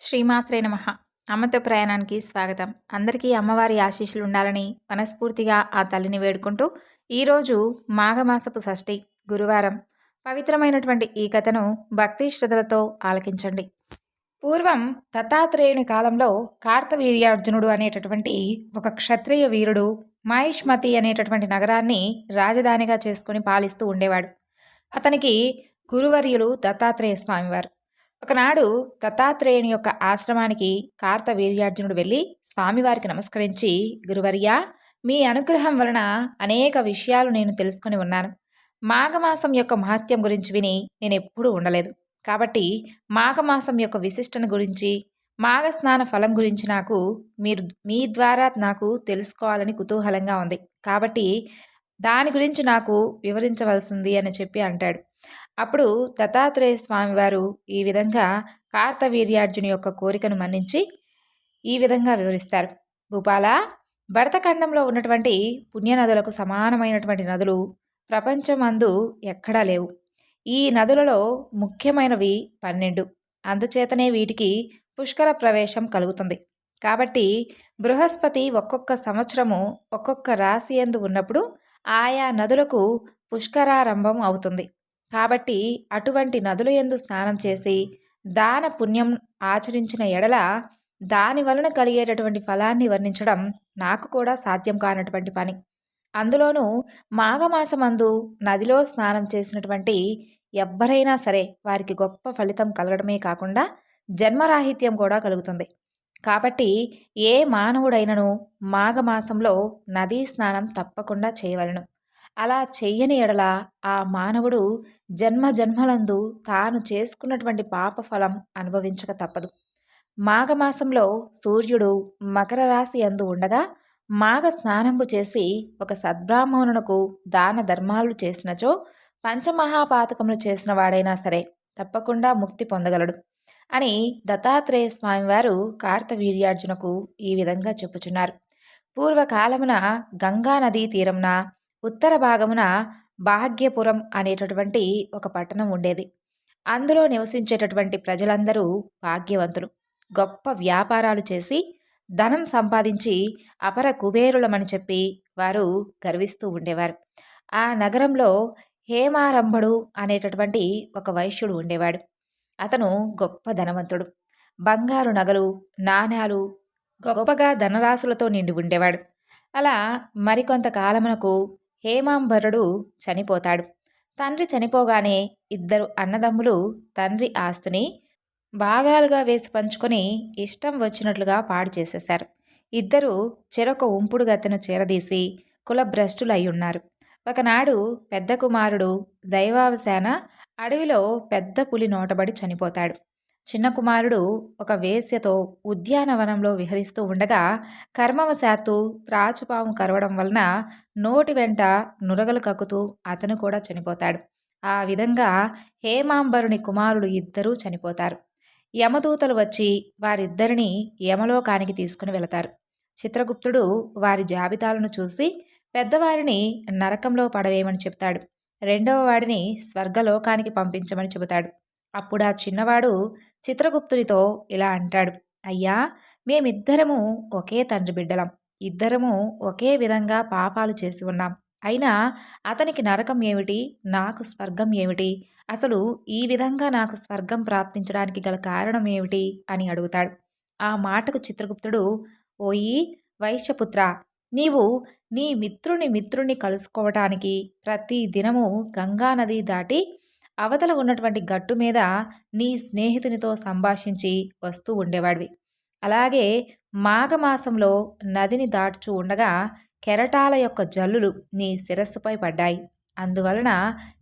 శ్రీమాత్రే నమః. అమ్మతో ప్రయాణానికి స్వాగతం. అందరికీ అమ్మవారి ఆశీస్సులు ఉండాలని మనస్ఫూర్తిగా ఆ తల్లిని వేడుకుంటూ, ఈరోజు మాఘమాసపు షష్ఠి గురువారం. పవిత్రమైనటువంటి ఈ కథను భక్తి శ్రద్ధలతో ఆలకించండి. పూర్వం దత్తాత్రేయుని కాలంలో కార్తవీర్యార్జునుడు అనేటటువంటి ఒక క్షత్రియ వీరుడు మహిష్మతి అనేటటువంటి నగరాన్ని రాజధానిగా చేసుకుని పాలిస్తూ ఉండేవాడు. అతనికి గురువర్యులు దత్తాత్రేయ స్వామివారు. ఒకనాడు దత్తాత్రేయుని యొక్క ఆశ్రమానికి కార్తవీర్యార్జునుడు వెళ్ళి స్వామివారికి నమస్కరించి, గురువర్యా, మీ అనుగ్రహం వలన అనేక విషయాలు నేను తెలుసుకుని ఉన్నాను. మాఘమాసం యొక్క మహత్యం గురించి విని నేను ఎప్పుడూ ఉండలేదు. కాబట్టి మాఘమాసం యొక్క విశిష్టను గురించి, మాఘ స్నాన ఫలం గురించి మీ ద్వారా నాకు తెలుసుకోవాలని కుతూహలంగా ఉంది. కాబట్టి దాని గురించి నాకు వివరించవలసింది అని చెప్పి అంటాడు. అప్పుడు దత్తాత్రేయ స్వామివారు ఈ విధంగా కార్తవీర్యార్జుని యొక్క కోరికను మన్నించి ఈ విధంగా వివరిస్తారు. భూపాల, భరతఖండంలో ఉన్నటువంటి పుణ్యనదులకు సమానమైనటువంటి నదులు ప్రపంచమందు ఎక్కడా లేవు. ఈ నదులలో ముఖ్యమైనవి 12. అందుచేతనే వీటికి పుష్కర ప్రవేశం కలుగుతుంది. కాబట్టి బృహస్పతి ఒక్కొక్క సంవత్సరము ఒక్కొక్క రాశి యందు ఉన్నప్పుడు ఆయా నదులకు పుష్కరారంభం అవుతుంది. కాబట్టి అటువంటి నదుల యందు స్నానం చేసి దాన పుణ్యం ఆచరించిన ఎడల దాని వలన కలిగేటటువంటి ఫలాన్ని వర్ణించడం నాకు కూడా సాధ్యం కానటువంటి పని. అందులోనూ మాఘమాసమందు నదిలో స్నానం చేసినటువంటి ఎవ్వరైనా సరే వారికి గొప్ప ఫలితం కలగడమే కాకుండా జన్మరాహిత్యం కూడా కలుగుతుంది. కాబట్టి ఏ మానవుడైనను మాఘమాసంలో నదీ స్నానం తప్పకుండా చేయవలెను. అలా చెయ్యని ఎడల ఆ మానవుడు జన్మజన్మలందు తాను చేసుకున్నటువంటి పాపఫలం అనుభవించక తప్పదు. మాఘమాసంలో సూర్యుడు మకర రాశి యందు ఉండగా మాఘ స్నానంబు చేసి ఒక సద్బ్రాహ్మణునకు దాన ధర్మాలు చేసినచో పంచమహాపాతకములు చేసిన వాడైనా సరే తప్పకుండా ముక్తి పొందగలడు అని దత్తాత్రేయ స్వామివారు కార్తవీర్యార్జునకు ఈ విధంగా చెప్పుచున్నారు. పూర్వకాలమున గంగా నదీ తీరంన ఉత్తర భాగమున భాగ్యపురం అనేటటువంటి ఒక పట్టణం ఉండేది. అందులో నివసించేటటువంటి ప్రజలందరూ భాగ్యవంతులు. గొప్ప వ్యాపారాలు చేసి ధనం సంపాదించి అపర కుబేరులమని చెప్పి వారు గర్విస్తూ ఉండేవారు. ఆ నగరంలో హేమారంభుడు అనేటటువంటి ఒక వైశ్యుడు ఉండేవాడు. అతను గొప్ప ధనవంతుడు. బంగారు నగలు, నాణ్యాలు, గొప్పగా ధనరాశులతో నిండి ఉండేవాడు. అలా మరికొంత కాలమునకు హేమాంబరుడు చనిపోతాడు. తండ్రి చనిపోగానే ఇద్దరు అన్నదమ్ములు తండ్రి ఆస్తిని భాగాలుగా వేసి పంచుకొని ఇష్టం వచ్చినట్లుగా పాడు చేసేశారు. ఇద్దరు చెరొక ఉంపుడు గత్తెను చేరదీసి కులభ్రష్టులు అయ్యున్నారు. ఒకనాడు పెద్ద కుమారుడు దైవావశాన అడవిలో పెద్ద పులి నోటబడి చనిపోతాడు. చిన్న కుమారుడు ఒక వేశ్యతో ఉద్యానవనంలో విహరిస్తూ ఉండగా కర్మవశాత్తు త్రాచుపాము కరవడం వలన నోటి వెంట నురగలు కక్కుతూ అతను కూడా చనిపోతాడు. ఆ విధంగా హేమాంబరుని కుమారులు ఇద్దరూ చనిపోతారు. యమదూతలు వచ్చి వారిద్దరిని యమలోకానికి తీసుకుని వెళతారు. చిత్రగుప్తుడు వారి జాబితాలను చూసి పెద్దవారిని నరకంలో పడవేయమని చెప్తాడు. రెండవ వాడిని స్వర్గలోకానికి పంపించమని చెబుతాడు. అప్పుడు ఆ చిన్నవాడు చిత్రగుప్తుడితో ఇలా అంటాడు, అయ్యా, మేమిద్దరము ఒకే తండ్రి బిడ్డలం. ఇద్దరము ఒకే విధంగా పాపాలు చేసి ఉన్నాం. అయినా అతనికి నరకం ఏమిటి, నాకు స్వర్గం ఏమిటి? అసలు ఈ విధంగా నాకు స్వర్గం ప్రాప్తించడానికి గల కారణం ఏమిటి అని అడుగుతాడు. ఆ మాటకు చిత్రగుప్తుడు, ఓయి వైశ్యపుత్ర, నీవు నీ మిత్రుని కలుసుకోవటానికి ప్రతి దినము గంగానది దాటి అవతల ఉన్నటువంటి గట్టు మీద నీ స్నేహితునితో సంభాషించి వస్తూ ఉండేవాడివి. అలాగే మాఘమాసంలో నదిని దాటుచూ ఉండగా కెరటాల యొక్క జల్లులు నీ శిరస్సుపై పడ్డాయి. అందువలన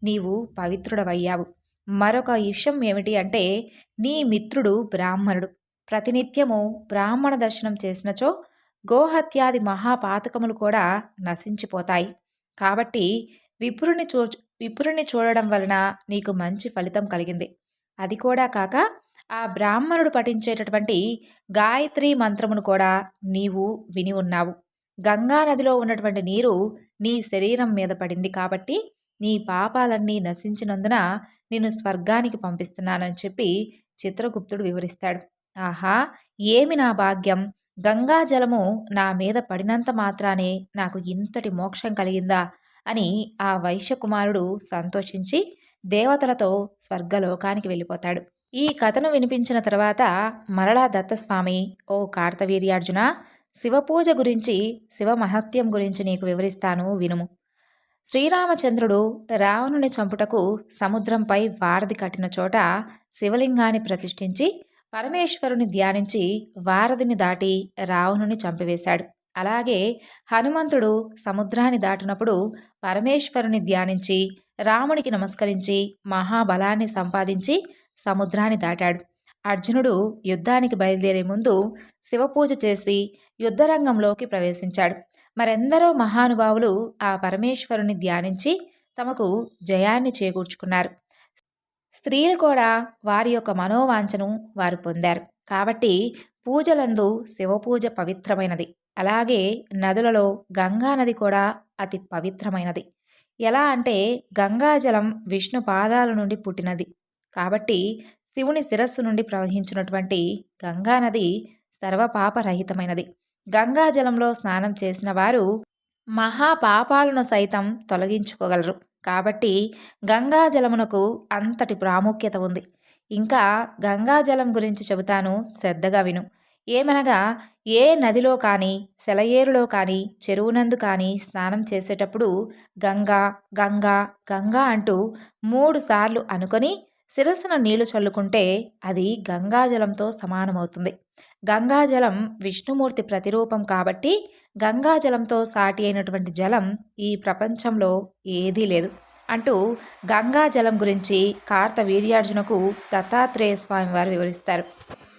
నీవు పవిత్రుడవయ్యావు. మరొక విషయం ఏమిటి అంటే, నీ మిత్రుడు బ్రాహ్మణుడు. ప్రతినిత్యము బ్రాహ్మణ దర్శనం చేసినచో గోహత్యాది మహాపాతకములు కూడా నశించిపోతాయి. కాబట్టి విప్రుని చూడడం వలన నీకు మంచి ఫలితం కలిగింది. అది కూడా కాక ఆ బ్రాహ్మణుడు పఠించేటటువంటి గాయత్రి మంత్రమును కూడా నీవు విని ఉన్నావు. గంగా నదిలో ఉన్నటువంటి నీరు నీ శరీరం మీద పడింది కాబట్టి నీ పాపాలన్నీ నశించినందున నిన్ను స్వర్గానికి పంపిస్తున్నానని చెప్పి చిత్రగుప్తుడు వివరిస్తాడు. ఆహా! ఏమి నా భాగ్యం! గంగా జలము నా మీద పడినంత మాత్రానే నాకు ఇంతటి మోక్షం కలిగిందా? అని ఆ వైశ్యకుమారుడు సంతోషించి దేవతలతో స్వర్గలోకానికి వెళ్ళిపోతాడు. ఈ కథను వినిపించిన తర్వాత మరలా దత్తస్వామి, ఓ కార్తవీర్యార్జున, శివపూజ గురించి, శివ మహత్యం గురించి నీకు వివరిస్తాను వినుము. శ్రీరామచంద్రుడు రావణుని చంపుటకు సముద్రంపై వారధి కట్టిన చోట శివలింగాన్ని ప్రతిష్ఠించి పరమేశ్వరుని ధ్యానించి వారధిని దాటి రావణుని చంపివేశాడు. అలాగే హనుమంతుడు సముద్రాన్ని దాటినప్పుడు పరమేశ్వరుని ధ్యానించి రామునికి నమస్కరించి మహాబలాన్ని సంపాదించి సముద్రాన్ని దాటాడు. అర్జునుడు యుద్ధానికి బయలుదేరే ముందు శివపూజ చేసి యుద్ధరంగంలోకి ప్రవేశించాడు. మరెందరో మహానుభావులు ఆ పరమేశ్వరుని ధ్యానించి తమకు జయాన్ని చేకూర్చుకున్నారు. స్త్రీలు కూడా వారి యొక్క మనోవాంఛను వారు పొందారు. కాబట్టి పూజలందు శివపూజ పవిత్రమైనది. అలాగే నదులలో గంగా నది కూడా అతి పవిత్రమైనది. ఎలా అంటే గంగాజలం విష్ణు పాదాల నుండి పుట్టినది. కాబట్టి శివుని శిరస్సు నుండి ప్రవహించినటువంటి గంగానది సర్వపాపరహితమైనది. గంగాజలంలో స్నానం చేసిన వారు మహాపాపాలను సైతం తొలగించుకోగలరు. కాబట్టి గంగాజలమునకు అంతటి ప్రాముఖ్యత ఉంది. ఇంకా గంగాజలం గురించి చెబుతాను, శ్రద్ధగా విను. ఏమనగా ఏ నదిలో కానీ, సెలయేరులో కానీ, చెరువునందు కానీ స్నానం చేసేటప్పుడు గంగా గంగా గంగా అంటూ 3 సార్లు అనుకొని శిరస్సున నీళ్లు చల్లుకుంటే అది గంగాజలంతో సమానమవుతుంది. గంగాజలం విష్ణుమూర్తి ప్రతిరూపం కాబట్టి గంగాజలంతో సాటి అయినటువంటి జలం ఈ ప్రపంచంలో ఏదీ లేదు అంటూ గంగాజలం గురించి కార్తవీర్యార్జునకు దత్తాత్రేయ స్వామి వారు వివరిస్తారు.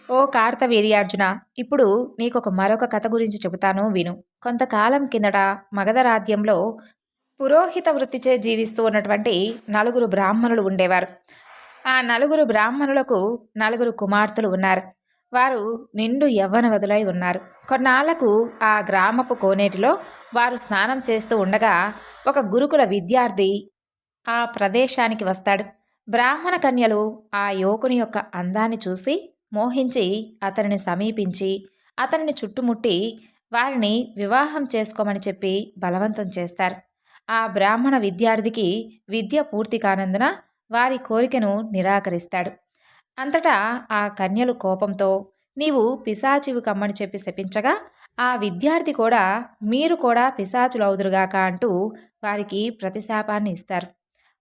ఓ కార్తవీర్యార్జున, ఇప్పుడు నీకొక మరొక కథ గురించి చెబుతాను విను. కొంతకాలం కిందట మగధ రాజ్యంలో పురోహిత వృత్తిచే జీవిస్తూ ఉన్నటువంటి 4 బ్రాహ్మణులు ఉండేవారు. ఆ 4 బ్రాహ్మణులకు 4 కుమార్తెలు ఉన్నారు. వారు నిండు యవ్వనవతులై ఉన్నారు. కొన్నాళ్లకు ఆ గ్రామపు కోనేటిలో వారు స్నానం చేస్తూ ఉండగా ఒక గురుకుల విద్యార్థి ఆ ప్రదేశానికి వస్తాడు. బ్రాహ్మణ కన్యలు ఆ యువకుని యొక్క అందాన్ని చూసి మోహించి అతనిని సమీపించి అతనిని చుట్టుముట్టి వారిని వివాహం చేసుకోమని చెప్పి బలవంతం చేస్తారు. ఆ బ్రాహ్మణ విద్యార్థికి విద్య పూర్తి కానందున వారి కోరికను నిరాకరిస్తాడు. అంతటా ఆ కన్యలు కోపంతో నీవు పిశాచివి కమ్మని చెప్పి శపించగా ఆ విద్యార్థి కూడా మీరు కూడా పిశాచులవుదురుగాక అంటూ వారికి ప్రతిశాపాన్ని ఇస్తారు.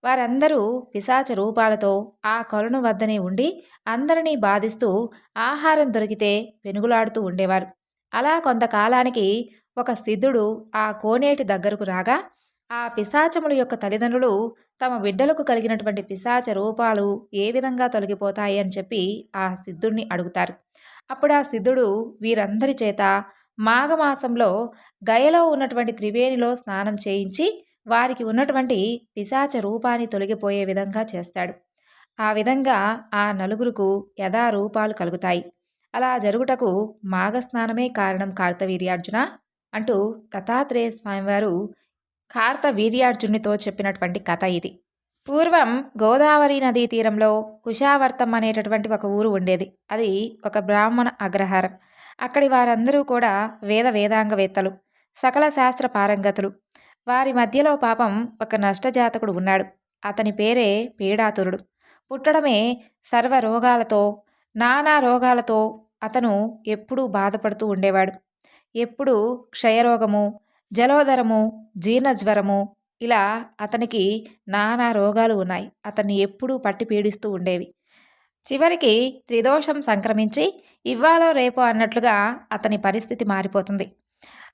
వారందరూ పిశాచ రూపాలతో ఆ కొలను వద్దనే ఉండి అందరినీ బాధిస్తూ ఆహారం దొరికితే పెనుగులాడుతూ ఉండేవారు. అలా కొంతకాలానికి ఒక సిద్ధుడు ఆ కోనేటి దగ్గరకు రాగా ఆ పిశాచముల యొక్క తల్లిదండ్రులు తమ బిడ్డలకు కలిగినటువంటి పిశాచ రూపాలు ఏ విధంగా తొలగిపోతాయి అని చెప్పి ఆ సిద్ధుడిని అడుగుతారు. అప్పుడు ఆ సిద్ధుడు వీరందరి చేత మాఘమాసంలో గయలో ఉన్నటువంటి త్రివేణిలో స్నానం చేయించి వారికి ఉన్నటువంటి పిశాచ రూపాన్ని తొలగిపోయే విధంగా చేస్తాడు. ఆ విధంగా ఆ నలుగురుకు యథారూపాలు కలుగుతాయి. అలా జరుగుటకు మాఘస్నానమే కారణం కార్తవీర్యార్జున అంటూ దత్తాత్రేయ స్వామివారు కార్తవీర్యార్జునునితో చెప్పినటువంటి కథ ఇది. పూర్వం గోదావరి నదీ తీరంలో కుశావర్తం అనేటటువంటి ఒక ఊరు ఉండేది. అది ఒక బ్రాహ్మణ అగ్రహారం. అక్కడి వారందరూ కూడా వేదాంగవేత్తలు, సకల శాస్త్ర పారంగతులు. వారి మధ్యలో పాపం ఒక నష్టజాతకుడు ఉన్నాడు. అతని పేరే పీడాతురుడు. పుట్టడమే సర్వరోగాలతో, నానా రోగాలతో అతను ఎప్పుడూ బాధపడుతూ ఉండేవాడు. ఎప్పుడూ క్షయరోగము, జలోదరము, జీర్ణజ్వరము, ఇలా అతనికి నానా రోగాలు ఉన్నాయి. అతన్ని ఎప్పుడూ పట్టి పీడిస్తూ ఉండేవి. చివరికి త్రిదోషం సంక్రమించి ఇవ్వాలో రేపో అన్నట్లుగా అతని పరిస్థితి మారిపోతుంది.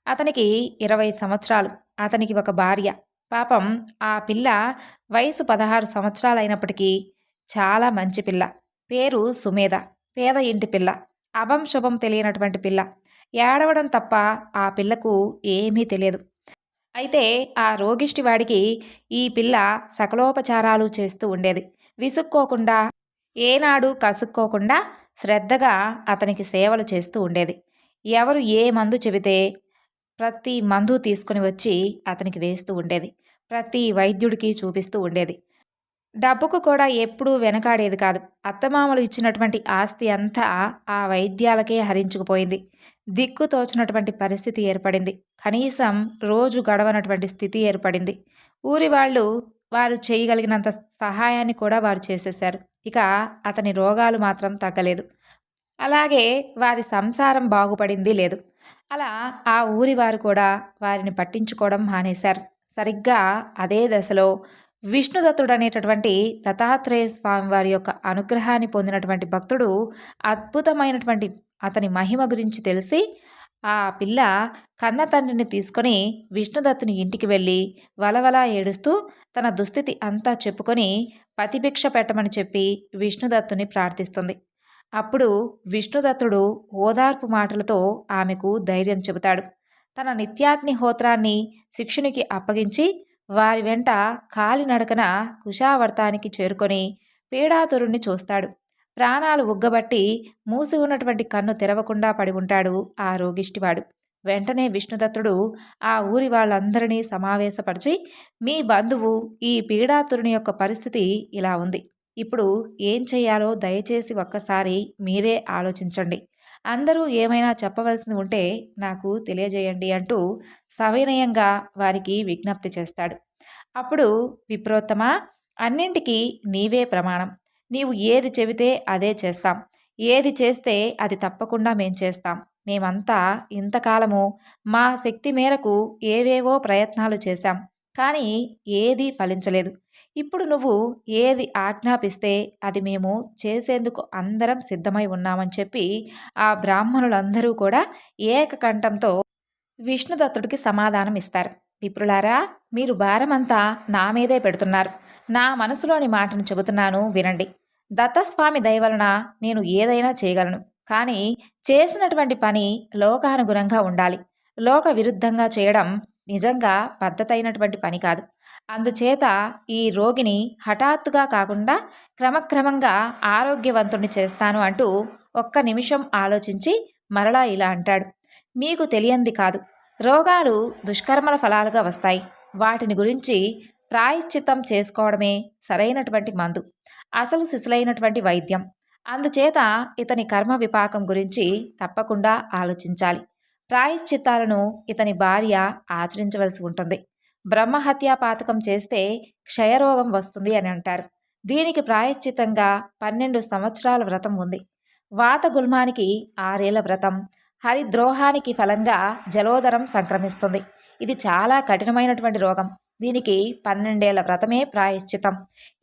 అతనికి 20 సంవత్సరాలు. అతనికి ఒక భార్య. పాపం ఆ పిల్ల వయసు 16 సంవత్సరాలైనప్పటికీ చాలా మంచి పిల్ల. పేరు సుమేధ. పేద ఇంటి పిల్ల. అభం శుభం తెలియనటువంటి పిల్ల. ఏడవడం తప్ప ఆ పిల్లకు ఏమీ తెలియదు. అయితే ఆ రోగిష్టివాడికి ఈ పిల్ల సకలోపచారాలు చేస్తూ ఉండేది. విసుక్కోకుండా, ఏనాడు కసుక్కోకుండా శ్రద్ధగా అతనికి సేవలు చేస్తూ ఉండేది. ఎవరు ఏ మందు చెబితే ప్రతి మందు తీసుకుని వచ్చి అతనికి వేస్తూ ఉండేది. ప్రతి వైద్యుడికి చూపిస్తూ ఉండేది. డబ్బుకు కూడా ఎప్పుడూ వెనకాడేది కాదు. అత్తమామలు ఇచ్చినటువంటి ఆస్తి అంతా ఆ వైద్యాలకే హరించుకుపోయింది. దిక్కు తోచనటువంటి పరిస్థితి ఏర్పడింది. కనీసం రోజు గడవనటువంటి స్థితి ఏర్పడింది. ఊరి వాళ్ళు వారు చేయగలిగినంత సహాయాన్ని కూడా వారు చేసేశారు. ఇక అతని రోగాలు మాత్రం తగ్గలేదు. అలాగే వారి సంసారం బాగుపడింది లేదు. అలా ఆ ఊరి వారు కూడా వారిని పట్టించుకోవడం మానేశారు. సరిగ్గా అదే దశలో విష్ణుదత్తుడనేటటువంటి దత్తాత్రేయ స్వామి వారి యొక్క అనుగ్రహాన్ని పొందినటువంటి భక్తుడు అద్భుతమైనటువంటి అతని మహిమ గురించి తెలిసి ఆ పిల్ల కన్న తండ్రిని తీసుకొని విష్ణుదత్తుని ఇంటికి వెళ్ళి వలవలా ఏడుస్తూ తన దుస్థితి అంతా చెప్పుకొని పతిభిక్ష పెట్టమని చెప్పి విష్ణుదత్తుని ప్రార్థిస్తుంది. అప్పుడు విష్ణుదత్తుడు ఓదార్పు మాటలతో ఆమెకు ధైర్యం చెబుతాడు. తన నిత్యాగ్నిహోత్రాన్ని శిక్షునికి అప్పగించి వారి వెంట కాలినడకన కుశావర్తానికి చేరుకొని పీడాతురుణ్ణి చూస్తాడు. ప్రాణాలు ఉగ్గబట్టి మూసి ఉన్నటువంటి కన్ను తెరవకుండా పడి ఉంటాడు ఆ రోగిష్టివాడు. వెంటనే విష్ణుదత్తుడు ఆ ఊరి వాళ్ళందరినీ సమావేశపరిచి, మీ బంధువు ఈ పీడాతురుని యొక్క పరిస్థితి ఇలా ఉంది. ఇప్పుడు ఏం చెయ్యాలో దయచేసి ఒక్కసారి మీరే ఆలోచించండి. అందరూ ఏమైనా చెప్పవలసింది ఉంటే నాకు తెలియజేయండి అంటూ సవినయంగా వారికి విజ్ఞప్తి చేస్తాడు. అప్పుడు విప్రోత్తమా, అన్నింటికీ నీవే ప్రమాణం. నీవు ఏది చెబితే అదే చేస్తాం. ఏది చేస్తే అది తప్పకుండా మేం చేస్తాం. మేమంతా ఇంతకాలము మా శక్తి మేరకు ఏవేవో ప్రయత్నాలు చేశాం. కానీ ఏదీ ఫలించలేదు. ఇప్పుడు నువ్వు ఏది ఆజ్ఞాపిస్తే అది మేము చేసేందుకు అందరం సిద్ధమై ఉన్నామని చెప్పి ఆ బ్రాహ్మణులందరూ కూడా ఏకకంఠంతో విష్ణుదత్తుడికి సమాధానం ఇస్తారు. విప్రులారా, మీరు భారమంతా నా మీదే పెడుతున్నారు. నా మనసులోని మాటను చెబుతున్నాను వినండి. దత్తస్వామి దయవలన నేను ఏదైనా చేయగలను. కానీ చేసినటువంటి పని లోకానుగుణంగా ఉండాలి. లోక విరుద్ధంగా చేయడం నిజంగా పద్ధతైనటువంటి పని కాదు. అందుచేత ఈ రోగిని హఠాత్తుగా కాకుండా క్రమక్రమంగా ఆరోగ్యవంతుణ్ణి చేస్తాను అంటూ ఒక్క నిమిషం ఆలోచించి మరలా ఇలా అంటాడు. మీకు తెలియంది కాదు. రోగాలు దుష్కర్మల ఫలాలుగా వస్తాయి. వాటిని గురించి ప్రాయశ్చిత్తం చేసుకోవడమే సరైనటువంటి మందు, అసలు సిసలైనటువంటి వైద్యం. అందుచేత ఇతని కర్మ విపాకం గురించి తప్పకుండా ఆలోచించాలి. ప్రాయశ్చిత్తాలను ఇతని భార్య ఆచరించవలసి ఉంటుంది. బ్రహ్మహత్యా పాతకం చేస్తే క్షయరోగం వస్తుంది అని అంటారు. దీనికి ప్రాయశ్చిత్తంగా 12 సంవత్సరాల వ్రతం ఉంది. వాత గుల్మానికి 6 ఏళ్ల వ్రతం, హరిద్రోహానికి ఫలంగా జలోదరం సంక్రమిస్తుంది. ఇది చాలా కఠినమైనటువంటి రోగం. దీనికి 12 ఏళ్ల వ్రతమే ప్రాయశ్చితం.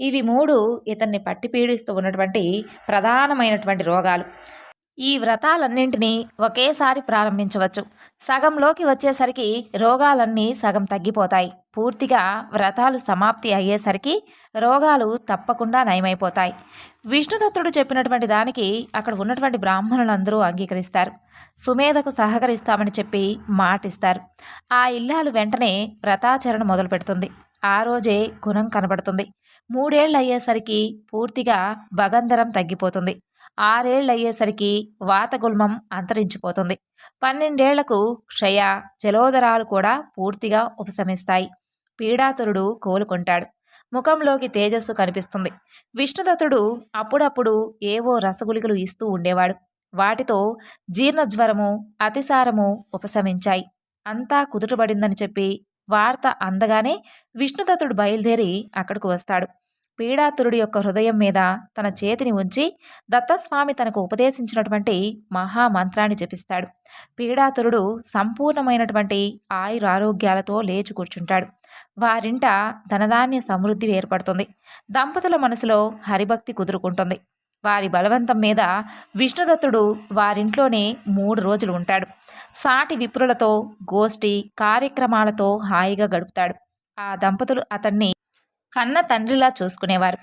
ఇవి 3 ఇతన్ని పట్టి పీడిస్తూ ఉన్నటువంటి ప్రధానమైనటువంటి రోగాలు. ఈ వ్రతాలన్నింటినీ ఒకేసారి ప్రారంభించవచ్చు. సగంలోకి వచ్చేసరికి రోగాలన్నీ సగం తగ్గిపోతాయి. పూర్తిగా వ్రతాలు సమాప్తి అయ్యేసరికి రోగాలు తప్పకుండా నయమైపోతాయి. విష్ణుదత్తుడు చెప్పినటువంటి దానికి అక్కడ ఉన్నటువంటి బ్రాహ్మణులందరూ అంగీకరిస్తారు. సుమేధకు సహకరిస్తామని చెప్పి మాటిస్తారు. ఆ ఇల్లాలు వెంటనే వ్రతాచరణ మొదలు పెడుతుంది. ఆ రోజే గుణం కనబడుతుంది. 3 ఏళ్ళు అయ్యేసరికి పూర్తిగా భగంధరం తగ్గిపోతుంది. 6 ఏళ్ళు అయ్యేసరికి వాతగుల్మం అంతరించిపోతుంది. 12 ఏళ్లకు క్షయ, జలోదరాలు కూడా పూర్తిగా ఉపశమిస్తాయి. పీడాతురుడు కోలుకుంటాడు. ముఖంలోకి తేజస్సు కనిపిస్తుంది. విష్ణుదత్తుడు అప్పుడప్పుడు ఏవో రసగుళికలు ఇస్తూ ఉండేవాడు. వాటితో జీర్ణజ్వరము, అతిసారము ఉపశమించాయి. అంతా కుదుటబడిందని చెప్పి వార్త అందగానే విష్ణుదత్తుడు బయలుదేరి అక్కడికి వస్తాడు. పీడాతురుడి యొక్క హృదయం మీద తన చేతిని ఉంచి దత్తస్వామి తనకు ఉపదేశించినటువంటి మహామంత్రాన్ని జపిస్తాడు. పీడాతురుడు సంపూర్ణమైనటువంటి ఆయురారోగ్యాలతో లేచి కూర్చుంటాడు. వారింట ధనధాన్య సమృద్ధి ఏర్పడుతుంది. దంపతుల మనసులో హరిభక్తి కుదురుకుంటుంది. వారి బలవంతం మీద విష్ణుదత్తుడు వారింట్లోనే 3 రోజులు ఉంటాడు. సాటి విప్రులతో గోష్ఠి కార్యక్రమాలతో హాయిగా గడుపుతాడు. ఆ దంపతులు అతన్ని కన్న తండ్రిలా చూసుకునేవారు.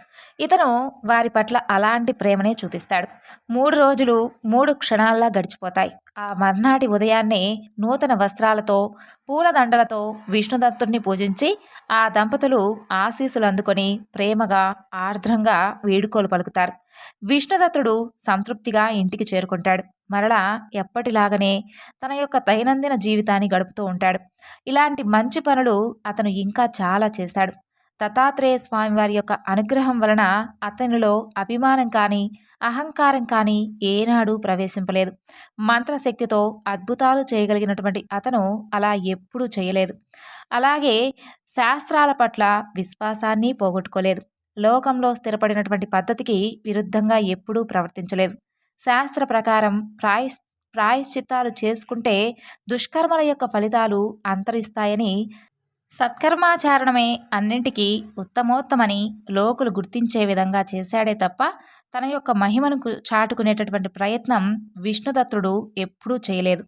ఇతను వారి పట్ల అలాంటి ప్రేమనే చూపిస్తాడు. 3 రోజులు 3 క్షణాల్లా గడిచిపోతాయి. ఆ మర్నాటి ఉదయాన్నే నూతన వస్త్రాలతో పూలదండలతో విష్ణుదత్తుణ్ణి పూజించి ఆ దంపతులు ఆశీస్సులు అందుకొని ప్రేమగా ఆర్ద్రంగా వీడుకోలు పలుకుతారు. విష్ణుదత్తుడు సంతృప్తిగా ఇంటికి చేరుకుంటాడు. మరలా ఎప్పటిలాగనే తన యొక్క దైనందిన జీవితాన్ని గడుపుతూ ఉంటాడు. ఇలాంటి మంచి పనులు అతను ఇంకా చాలా చేశాడు. దత్తాత్రేయ స్వామి వారి యొక్క అనుగ్రహం వలన అతనిలో అభిమానం కానీ అహంకారం కానీ ఏనాడు ప్రవేశింపలేదు. మంత్రశక్తితో అద్భుతాలు చేయగలిగినటువంటి అతను అలా ఎప్పుడూ చేయలేదు. అలాగే శాస్త్రాల పట్ల విశ్వాసాన్ని పోగొట్టుకోలేదు. లోకంలో స్థిరపడినటువంటి పద్ధతికి విరుద్ధంగా ఎప్పుడూ ప్రవర్తించలేదు. శాస్త్ర ప్రకారం ప్రాయశ్చిత్తాలు చేసుకుంటే దుష్కర్మల యొక్క ఫలితాలు అంతరిస్తాయని, సత్కర్మాచరణమే అన్నింటికీ ఉత్తమోత్తమని లోకులు గుర్తించే విధంగా చేశాడే తప్ప తన యొక్క మహిమను చాటుకునేటటువంటి ప్రయత్నం విష్ణుదత్తుడు ఎప్పుడూ చేయలేదు.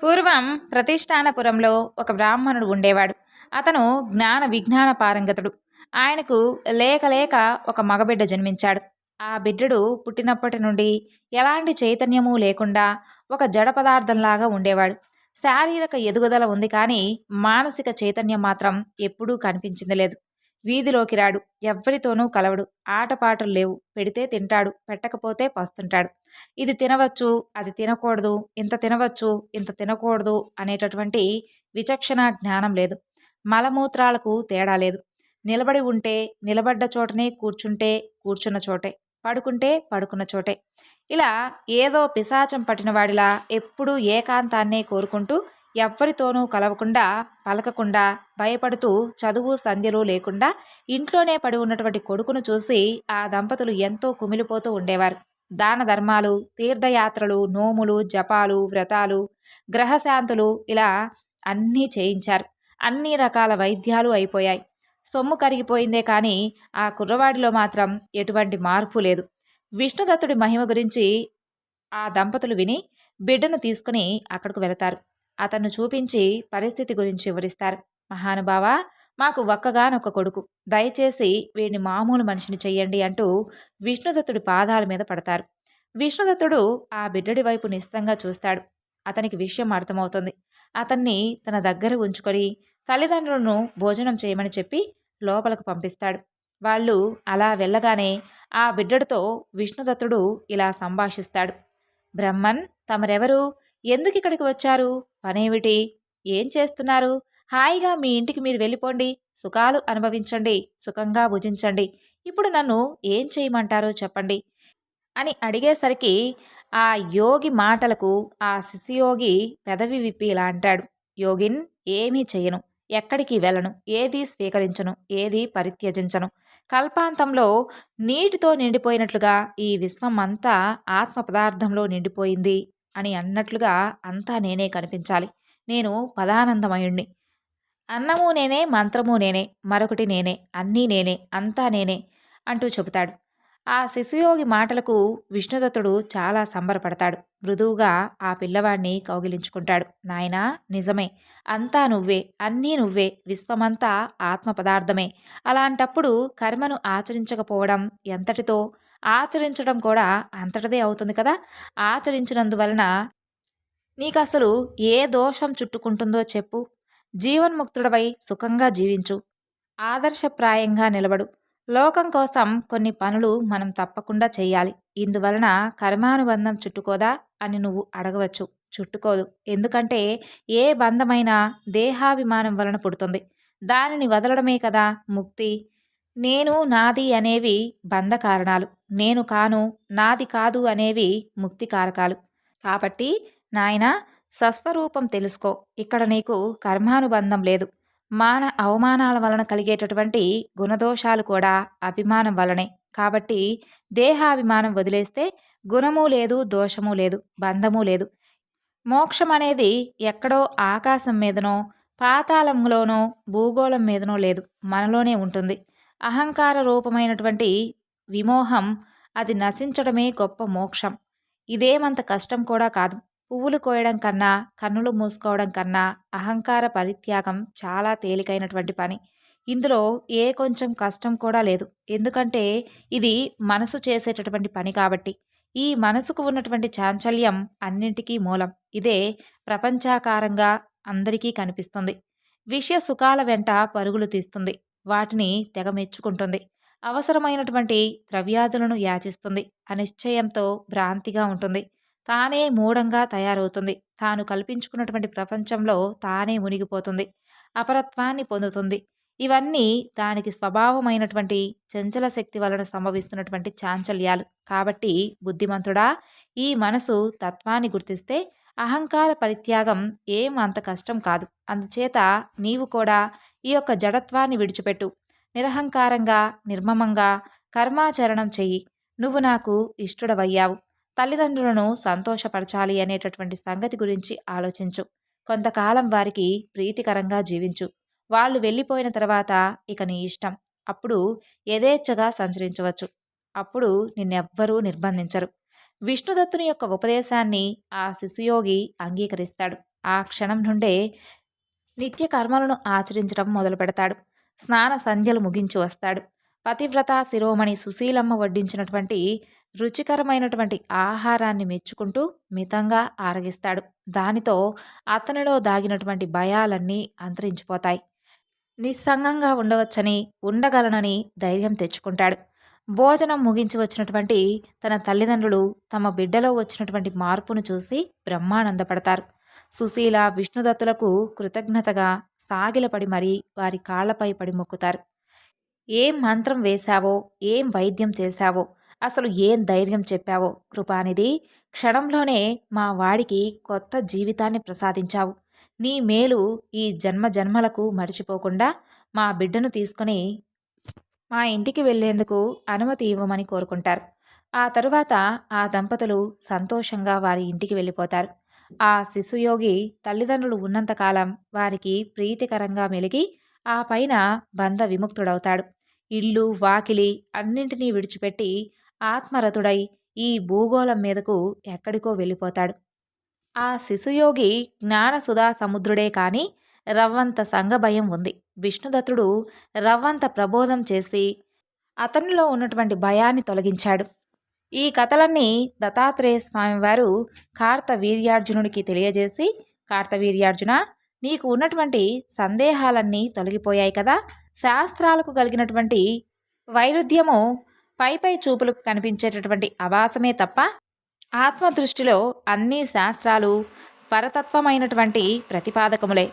పూర్వం ప్రతిష్టానపురంలో ఒక బ్రాహ్మణుడు ఉండేవాడు. అతను జ్ఞాన విజ్ఞాన పారంగతుడు. ఆయనకు లేక లేక ఒక మగబిడ్డ జన్మించాడు. ఆ బిడ్డడు పుట్టినప్పటి నుండి ఎలాంటి చైతన్యము లేకుండా ఒక జడ పదార్థంలాగా ఉండేవాడు. శారీరక ఎదుగుదల ఉంది కానీ మానసిక చైతన్యం మాత్రం ఎప్పుడూ కనిపించింది లేదు. వీధిలోకి రాడు, ఎవ్వరితోనూ కలవడు, ఆటపాటలు లేవు. పెడితే తింటాడు, పెట్టకపోతే పస్తుంటాడు. ఇది తినవచ్చు, అది తినకూడదు, ఇంత తినవచ్చు, ఇంత తినకూడదు అనేటటువంటి విచక్షణ జ్ఞానం లేదు. మలమూత్రాలకు తేడా లేదు. నిలబడి ఉంటే నిలబడ్డ చోటనే, కూర్చుంటే కూర్చున్న చోటే, పడుకుంటే పడుకున్న చోటే. ఇలా ఏదో పిశాచం పట్టినవాడిలా ఎప్పుడూ ఏకాంతాన్నే కోరుకుంటూ ఎవ్వరితోనూ కలవకుండా, పలకకుండా, భయపడుతూ, చదువు సంధ్యలు లేకుండా ఇంట్లోనే పడి ఉన్నటువంటి కొడుకును చూసి ఆ దంపతులు ఎంతో కుమిలిపోతూ ఉండేవారు. దాన ధర్మాలు, తీర్థయాత్రలు, నోములు, జపాలు, వ్రతాలు, గ్రహశాంతులు ఇలా అన్నీ చేయించారు. అన్ని రకాల వైద్యాలు అయిపోయాయి. సొమ్ము కరిగిపోయిందే కానీ ఆ కుర్రవాడిలో మాత్రం ఎటువంటి మార్పు లేదు. విష్ణుదత్తుడి మహిమ గురించి ఆ దంపతులు విని బిడ్డను తీసుకుని అక్కడికి వెళతారు. అతన్ని చూపించి పరిస్థితి గురించి వివరిస్తారు. మహానుభావా, మాకు ఒక్కగానొక్క కొడుకు, దయచేసి వీడిని మామూలు మనిషిని చెయ్యండి అంటూ విష్ణుదత్తుడి పాదాల మీద పడతారు. విష్ణుదత్తుడు ఆ బిడ్డడి వైపు నిశితంగా చూస్తాడు. అతనికి విషయం అర్థమవుతుంది. అతన్ని తన దగ్గర ఉంచుకొని తల్లిదండ్రులను భోజనం చేయమని చెప్పి లోపలకు పంపిస్తాడు. వాళ్ళు అలా వెళ్ళగానే ఆ బిడ్డడితో విష్ణుదత్తుడు ఇలా సంభాషిస్తాడు. బ్రహ్మన్, తమరెవరు? ఎందుకు ఇక్కడికి వచ్చారు? పనేమిటి? ఏం చేస్తున్నారు? హాయిగా మీ ఇంటికి మీరు వెళ్ళిపోండి, సుఖాలు అనుభవించండి, సుఖంగా భుజించండి. ఇప్పుడు నన్ను ఏం చేయమంటారో చెప్పండి అని అడిగేసరికి ఆ యోగి మాటలకు ఆ శిశుయోగి పెదవి విప్పి ఇలా అంటాడు. యోగిన్, ఏమీ చెయ్యను, ఎక్కడికి వెళ్ళను, ఏదీ స్వీకరించను, ఏదీ పరిత్యజించను. కల్పాంతంలో నీటితో నిండిపోయినట్లుగా ఈ విశ్వం అంతా ఆత్మ పదార్థంలో నిండిపోయింది అని అన్నట్లుగా అంతా నేనే కనిపించాలి. నేను పదానందమయుణ్ణి. అన్నము నేనే, మంత్రము నేనే, మరొకటి నేనే, అన్నీ నేనే, అంతా నేనే అంటూ చెబుతాడు. ఆ శిశుయోగి మాటలకు విష్ణుదత్తుడు చాలా సంబరపడతాడు. మృదువుగా ఆ పిల్లవాడిని కౌగిలించుకుంటాడు. నాయనా, నిజమే, అంతా నువ్వే, అన్నీ నువ్వే, విశ్వమంతా ఆత్మ పదార్థమే. అలాంటప్పుడు కర్మను ఆచరించకపోవడం ఎంతటితో, ఆచరించడం కూడా అంతటిదే అవుతుంది కదా. ఆచరించినందువలన నీకసలు ఏ దోషం చుట్టుకుంటుందో చెప్పు. జీవన్ముక్తుడవై సుఖంగా జీవించు. ఆదర్శప్రాయంగా నిలబడు. లోకం కోసం కొన్ని పనులు మనం తప్పకుండా చేయాలి. ఇందువలన కర్మానుబంధం చుట్టుకోదా అని నువ్వు అడగవచ్చు. చుట్టుకోదు. ఎందుకంటే ఏ బంధమైనా దేహాభిమానం వలన పుడుతుంది. దానిని వదలడమే కదా ముక్తి. నేను, నాది అనేవి బంధ కారణాలు. నేను కాను, నాది కాదు అనేవి ముక్తి కారకాలు. కాబట్టి నాయనా, స్వస్వరూపం తెలుసుకో. ఇక్కడ నీకు కర్మానుబంధం లేదు. అవమానాల వలన కలిగేటటువంటి గుణదోషాలు కూడా అభిమానం వలనే. కాబట్టి దేహాభిమానం వదిలేస్తే గుణము లేదు, దోషము లేదు, బంధము లేదు. మోక్షం అనేది ఎక్కడో ఆకాశం మీదనో, పాతాళంలోనో, భూగోళం మీదనో లేదు, మనలోనే ఉంటుంది. అహంకార రూపమైనటువంటి విమోహం, అది నశించడమే గొప్ప మోక్షం. ఇదేమంత కష్టం కూడా కాదు. పువ్వులు కోయడం కన్నా, కన్నులు మూసుకోవడం కన్నా అహంకార పరిత్యాగం చాలా తేలికైనటువంటి పని. ఇందులో ఏ కొంచెం కష్టం కూడా లేదు. ఎందుకంటే ఇది మనసు చేసేటటువంటి పని కాబట్టి. ఈ మనసుకు ఉన్నటువంటి చాంచల్యం అన్నింటికీ మూలం. ఇదే ప్రపంచాకారంగా అందరికీ కనిపిస్తుంది. విషయ సుఖాల వెంట పరుగులు తీస్తుంది. వాటిని తెగ మెచ్చుకుంటుంది. అవసరమైనటువంటి ద్రవ్యాదులను యాచిస్తుంది. అనిశ్చయంతో భ్రాంతిగా ఉంటుంది. తానే మూఢంగా తయారవుతుంది. తాను కల్పించుకున్నటువంటి ప్రపంచంలో తానే మునిగిపోతుంది. అపరత్వాన్ని పొందుతుంది. ఇవన్నీ దానికి స్వభావమైనటువంటి చంచల శక్తి వలన సంభవిస్తున్నటువంటి చాంచల్యాలు. కాబట్టి బుద్ధిమంతుడా, ఈ మనసు తత్వాన్ని గుర్తిస్తే అహంకార పరిత్యాగం ఏం అంత కష్టం కాదు. అందుచేత నీవు కూడా ఈ యొక్క జడత్వాన్ని విడిచిపెట్టు. నిరహంకారంగా, నిర్మమంగా కర్మాచరణం చెయ్యి. నువ్వు నాకు ఇష్టుడవయ్యావు. తల్లిదండ్రులను సంతోషపరచాలి అనేటటువంటి సంగతి గురించి ఆలోచించు. కొంతకాలం వారికి ప్రీతికరంగా జీవించు. వాళ్ళు వెళ్ళిపోయిన తర్వాత ఇక నీ ఇష్టం. అప్పుడు యథేచ్ఛగా సంచరించవచ్చు. అప్పుడు నిన్నెవ్వరూ నిర్బంధించరు. విష్ణుదత్తుని యొక్క ఉపదేశాన్ని ఆ శిశుయోగి అంగీకరిస్తాడు. ఆ క్షణం నుండే నిత్య కర్మలను ఆచరించడం మొదలు పెడతాడు. స్నాన సంధ్యలు ముగించి వస్తాడు. పతివ్రత శిరోమణి సుశీలమ్మ వడ్డించినటువంటి రుచికరమైనటువంటి ఆహారాన్ని మెచ్చుకుంటూ మితంగా ఆరగిస్తాడు. దానితో అతనిలో దాగినటువంటి భయాలన్నీ అంతరించిపోతాయి. నిస్సంగంగా ఉండవచ్చని, ఉండగలనని ధైర్యం తెచ్చుకుంటాడు. భోజనం ముగించి వచ్చినటువంటి తన తల్లిదండ్రులు తమ బిడ్డలో వచ్చినటువంటి మార్పును చూసి బ్రహ్మానందపడతారు. సుశీల విష్ణుదత్తులకు కృతజ్ఞతగా సాగిలపడి మరీ వారి కాళ్లపై పడి మొక్కుతారు. ఏం మంత్రం వేశావో, ఏం వైద్యం చేశావో, అసలు ఏం ధైర్యం చెప్పావో కృపానిధి, క్షణంలోనే మా వాడికి కొత్త జీవితాన్ని ప్రసాదించావు. నీ మేలు ఈ జన్మ జన్మలకు మరిచిపోకుండా మా బిడ్డను తీసుకొని మా ఇంటికి వెళ్లేందుకు అనుమతి ఇవ్వమని కోరుకుంటారు. ఆ తరువాత ఆ దంపతులు సంతోషంగా వారి ఇంటికి వెళ్ళిపోతారు. ఆ శిశుయోగి తల్లిదండ్రులు ఉన్నంతకాలం వారికి ప్రీతికరంగా మెలిగి ఆ పైన బంధ విముక్తుడవుతాడు. ఇల్లు వాకిలి అన్నింటినీ విడిచిపెట్టి ఆత్మరతుడై ఈ భూగోళం మీదకు ఎక్కడికో వెళ్ళిపోతాడు. ఆ శిశుయోగి జ్ఞానసుధా సముద్రుడే కాని రవ్వంత సంఘభయం ఉంది. విష్ణుదత్తుడు రవ్వంత ప్రబోధం చేసి అతనిలో ఉన్నటువంటి భయాన్ని తొలగించాడు. ఈ కథలన్నీ దత్తాత్రేయ స్వామివారు కార్తవీర్యార్జునుడికి తెలియజేసి, కార్తవీర్యార్జున, నీకు ఉన్నటువంటి సందేహాలన్నీ తొలగిపోయాయి కదా. శాస్త్రాలకు కలిగినటువంటి వైరుధ్యము పైపై చూపులకు కనిపించేటటువంటి అభాసమే తప్ప ఆత్మదృష్టిలో అన్ని శాస్త్రాలు పరతత్వమైనటువంటి ప్రతిపాదకములే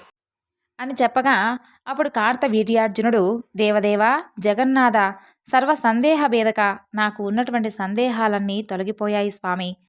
అని చెప్పగా, అప్పుడు కార్తవీర్యార్జునుడు, దేవదేవ, జగన్నాథ, సర్వ సందేహ భేదక, నాకు ఉన్నటువంటి సందేహాలన్నీ తొలగిపోయాయి స్వామి.